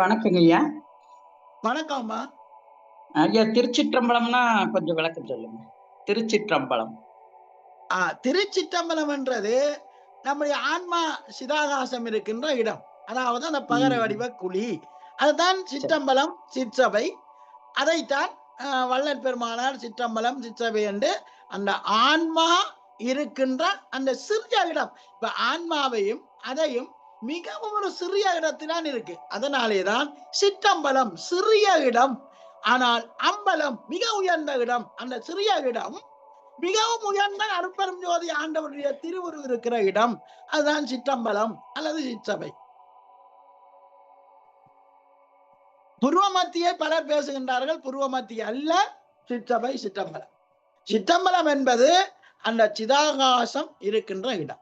வணக்கங்க ஐயா. வணக்கம்மா. ஐயா, திருச்சிற்றம்பலம்னா கொஞ்சம் விளக்கம் சொல்லுங்க. திருச்சிற்றம்பலம். திருச்சிற்றம்பலம் என்றது நம்முடைய ஆன்மா சிதாகாசம் இருக்கின்ற இடம். அதாவது அந்த பகர வடிவ குழி. அதுதான் சரி. சிற்றம்பலம், சிற்றசபை. அதைத்தான் வள்ளல் பெருமானார் சிற்றம்பலம், சிற்றசபை என்று அந்த ஆன்மா இருக்கின்ற அந்த சிறிய இடம். இப்ப ஆன்மாவையும் அதையும் மிகவும் ஒரு சிறிய இடத்தில்தான் இருக்கு. அதனாலேதான் சிற்றம்பலம் சிறிய இடம். ஆனால் அம்பலம் மிக உயர்ந்த இடம். அந்த சிறிய இடம் மிகவும் உயர்ந்த அருட்பெரும் ஜோதி ஆண்டவருடைய திருவுரு இருக்கிற இடம். அதுதான் சிற்றம்பலம் அல்லது சிற்றசபை. புருவமத்தியை பலர் பேசுகின்றார்கள். புருவமத்தி அல்ல சிற்றசபை, சிற்றம்பலம். சிற்றம்பலம் என்பது அந்த சிதாகாசம் இருக்கின்ற இடம்.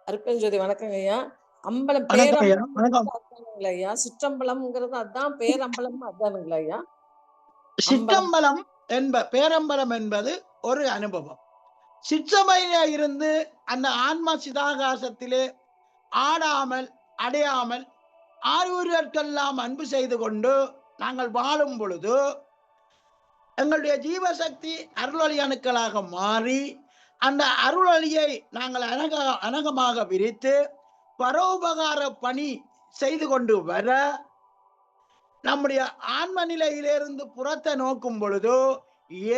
அருட்பெரும் ஜோதி. வணக்கங்க ஐயா. அம்பலம் ஐயா. சிற்றம்பலம்ங்கிறது அதான், பேரம்பலம் அதானுங்களா ஐயா? சிற்றம்பலம் பேரம்பலம் என்பது ஒரு அனுபவம். சிற்றசபையில இருந்து அந்த ஆன்ம சிதாகாசத்திலே ஆடாமல் அடையாமல் ஆறுவர்களுக்கெல்லாம் அன்பு செய்து கொண்டு நாங்கள் வாழும் பொழுது எங்களுடைய ஜீவசக்தி அருளொளி அணுக்களாக மாறி அந்த அருளொளியை நாங்கள் அனகமாக விரித்து பரோபகார பணி செய்து கொண்டு வர நம்முடைய ஆன்ம நிலையிலிருந்து புறத்தை நோக்கும் பொழுது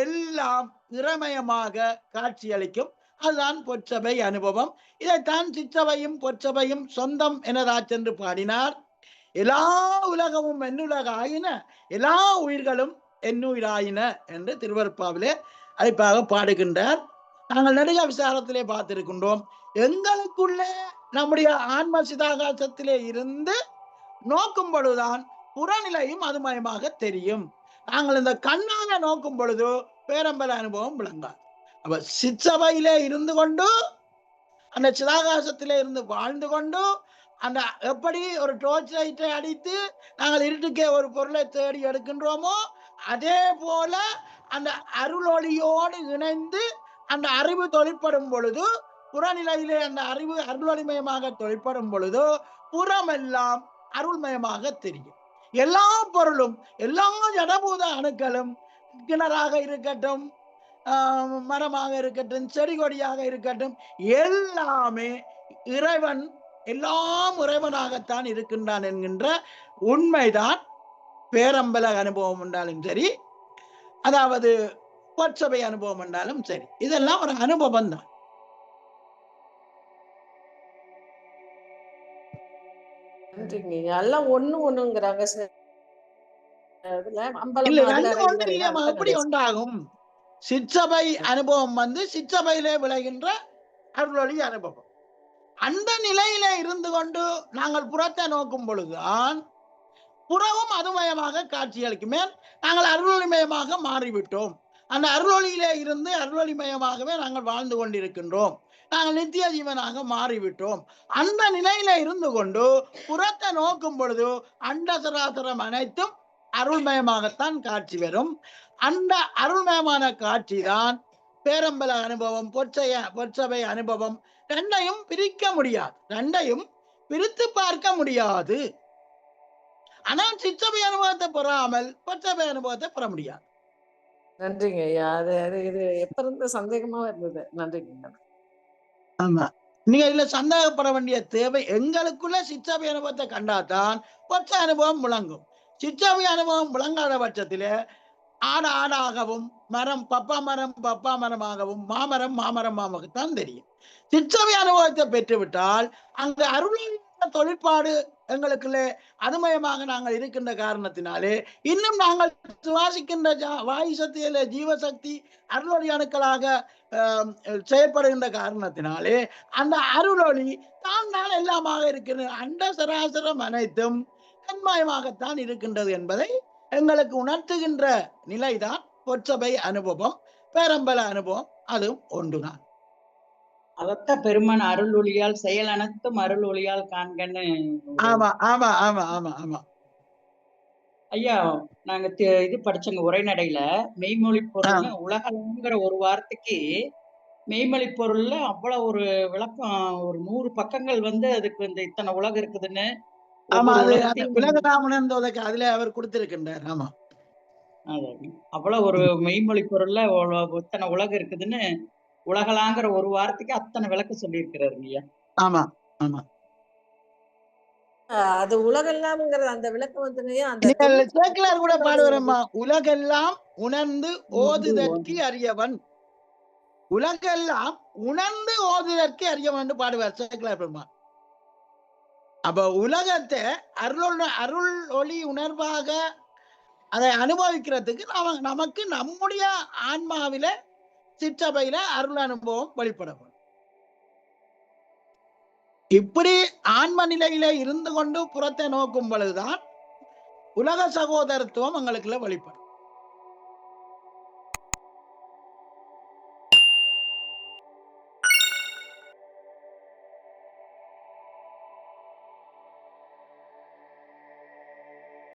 எல்லாம் நிறமயமாக காட்சியளிக்கும். அதுதான் பொற்சபை அனுபவம். இதைத்தான் சிற்றசபையும் பொற்சபையும் சொந்தம் எனதா சென்று பாடினார். எல்லா உலகமும் என்னுலக ஆயின, எல்லா உயிர்களும் என்னுயிராயின என்று திருவருப்பாவிலே அழைப்பாக பாடுகின்றார். நாங்கள் நெடுக விசாரத்திலே பார்த்திருக்கின்றோம். எங்களுக்குள்ளே நம்முடைய ஆன்ம சிதாகாசத்திலே இருந்து நோக்கும் பொழுதுதான் புறநிலையும் அதுமயமாக தெரியும். நாங்கள் இந்த கண்ணாக நோக்கும் பொழுது பேரம்பல அனுபவம் விளங்காது. அப்ப சிற்றசபையிலே இருந்து கொண்டு அந்த சிதாகாசத்திலே இருந்து வாழ்ந்து கொண்டு அந்த எப்படி ஒரு டோர்ச் லைட்டை அடித்து நாங்கள் இருட்டுக்கே ஒரு பொருளை தேடி எடுக்கின்றோமோ அதே போல அந்த அருளொளியோடு இணைந்து அந்த அறிவு தொழிற்படும் பொழுது புறநிலையிலே அந்த அறிவு அருளொளிமயமாக தொழிற்படும் பொழுது புறமெல்லாம் அருள்மயமாக தெரியும். எல்லா பொருளும், எல்லா ஜடபூத அணுக்களும், கிணறாக இருக்கட்டும், மரமாக இருக்கட்டும், செடி கொடியாக இருக்கட்டும், எல்லாமே இறைவன், எல்லாம் இறைவனாகத்தான் இருக்கின்றான் என்கின்ற உண்மைதான் பேரம்பல அனுபவம் என்றாலும் சரி, அதாவது பொற்சபை அனுபவம் என்றாலும் சரி, இதெல்லாம் ஒரு அனுபவம் தான். எல்லாம் ஒண்ணுங்கிறாங்க. அப்படி உண்டாகும். சிற்றசபை அனுபவம் சிற்றசபையிலே விளைகின்ற அருளொளி அனுபவம். அந்த நிலையிலே இருந்து கொண்டு நாங்கள் புறத்தை நோக்கும் பொழுதுதான் புறவும் அதுமயமாக காட்சியளிக்குமே. நாங்கள் அருளொளிமயமாக மாறிவிட்டோம். அந்த அருளொளியிலே இருந்து அருளொளிமயமாகவே நாங்கள் வாழ்ந்து கொண்டிருக்கின்றோம். நாங்கள் நித்திய ஜீவனாக மாறிவிட்டோம். அந்த நிலையில இருந்து கொண்டு புறத்தை நோக்கும் பொழுது அண்ட சராசரம் அனைத்தும் அருள்மயமாகத்தான் காட்சி வரும். அந்த அருள்மயமான காட்சி தான் பேரம்பல அனுபவம், பொற்சபை அனுபவம். ரெண்டையும் பிரிக்க முடியாது, ரெண்டையும் பிரித்து பார்க்க முடியாது. ஆனால் சிற்றசபை அனுபவத்தை பெறாமல் பொற்சபை அனுபவத்தை பெற முடியாது. நன்றிங்க ஐயா. இது எப்ப இருந்து சந்தேகமா இருந்தது. நன்றிங்க. ஆமா, நீங்க இதுல சந்தேகப்பட வேண்டிய தேவை. எங்களுக்குள்ள சிற்றசபை அனுபவத்தை கண்டாதான் பொற்ச அனுபவம் விளங்கும். சிற்றசபை அனுபவம் விளங்காத பட்சத்திலே ஆடாகவும் பப்பா மரமாகவும் மாமரம் மாமரமாகத்தான் தெரியும். சிற்றசபை அனுபவத்தை பெற்றுவிட்டால் அங்கு அருள் தொழிற்பாடு எங்களுக்குள்ளே அதுமயமாக நாங்கள் இருக்கின்ற காரணத்தினாலே இன்னும் நாங்கள் சுவாசிக்கின்ற வாயு சக்தியில ஜீவசக்தி அருளொளி அணுக்களாக செயற்படுகின்ற காரணத்தினாலே அந்த அருளொளி தான் எல்லாமாக இருக்கின்ற அண்ட சராசரம் அனைத்தும் தன்மயமாகத்தான் இருக்கின்றது என்பதை எங்களுக்கு உணர்த்துகின்ற நிலைதான் பொற்சபை அனுபவம், பேரம்பல அனுபவம். அதுவும் ஒன்றுதான். அதத்தான் பெருமான் அருள் ஒளியால் செயல் அனைத்தும் அருள் ஒளியால் காண்கன்னு. ஆமா ஆமா ஆமா ஆமா ஆமா ஐயா, நாங்க இது படிச்சோங்க உரைநடையில மெய்மொழி பொருள் உலகங்கிற ஒரு வார்த்தைக்கு மெய்மொழி பொருள்ல அவ்வளவு ஒரு விளக்கம், ஒரு 100 பக்கங்கள் அதுக்கு இத்தனை உலகம் இருக்குதுன்னு ஆமா, ஒவ்வொரு அது அந்த உலகத்தையும் உலகலாம் உணர்ந்ததற்கு அதுல அவர் கொடுத்திருக்கின்றார். ஆமா, அதான். அவ்வளவு ஒரு மெய்மொழி பொருள்ல இத்தனை உலகம் இருக்குதுன்னு உலகலாங்கிற ஒரு வார்த்தைக்கு அத்தனை விளக்கம் சொல்லியிருக்கிறாரு ஐயா. ஆமா, ஆமா. அது உலகெல்லாம்ங்கிறது அந்த விளக்கம் வந்துங்கய்யா அந்த நீங்கள் 99 சேக்கிலார் கூட திருக்குறள் பாடுவாரம்மா, உலகெல்லாம் உணர்ந்து உணர்ந்து ஓதுதற்கு அறியவன். உலகெல்லாம் உணர்ந்து ஓதுதற்கு அறியவன் என்று பாடுவார் சேக்கிலார் பெருமான். அப்ப உலகத்தை அருள் ஒளி உணர்வாக அதை அனுபவிக்கிறதுக்கு நமக்கு நம்முடைய ஆன்மாவில சிற்றபையில அருள் அனுபவம் வெளிப்படணும். இப்படி ஆன்ம நிலையில இருந்து கொண்டு புறத்தை நோக்கும் பொழுதுதான் உலக சகோதரத்துவம் எங்களுக்குள்ள வெளிப்படும்.